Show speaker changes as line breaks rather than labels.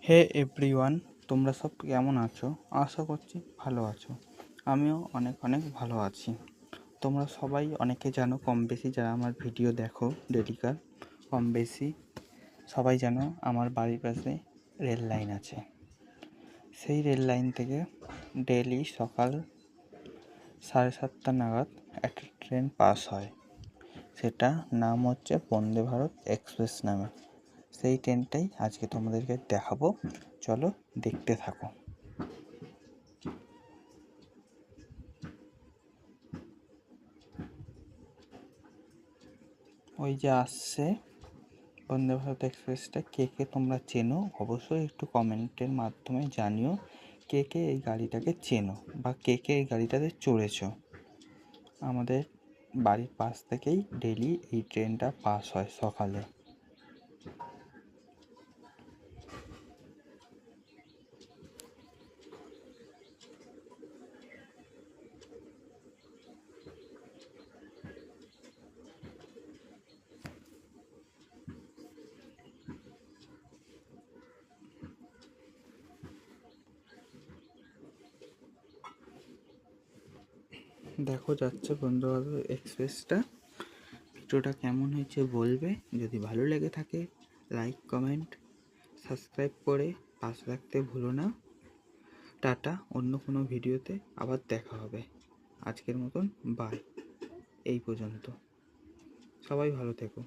হে everyone, তোমরা সব কেমন আছো? আশা করছি ভালো আছো। আমিও অনেক অনেক ভালো আছি। তোমরা সবাই অনেকে জানো, কম বেশি যারা আমার ভিডিও দেখো ডেলিকার, কম বেশি সবাই জানো আমার বাড়ির পাশে রেল লাইন আছে। সেই রেল লাইন থেকে ডেলি সকাল 7:30 নাগাদ একটা ট্রেন পাস হয়। সেটা নাম হচ্ছে বন্দে ভারত এক্সপ্রেস নামে। সেই ট্রেনটাই আজকে তোমাদেরকে দেখাবো, চলো দেখতে থাকো। ওই যে আসছে বন্দে ভারত এক্সপ্রেসটা, কে কে তোমরা চেনো অবশ্যই একটু কমেন্টের মাধ্যমে জানিও। কে কে এই গাড়িটাকে চেনো বা কে কে এই গাড়িটাতে চড়েছো। আমাদের বাড়ির পাশ থেকেই ডেলি এই ট্রেনটা পাস হয় সকালে। দেখো যাচ্ছে বন্দে ভারত এক্সপ্রেসটা। ভিডিওটা কেমন হয়েছে বলবে, যদি ভালো লেগে থাকে লাইক কমেন্ট সাবস্ক্রাইব করে পাশে রাখতে ভুলো না। টাটা, অন্য কোনো ভিডিওতে আবার দেখা হবে। আজকের মতন বাই, এই পর্যন্ত। সবাই ভালো থেকো।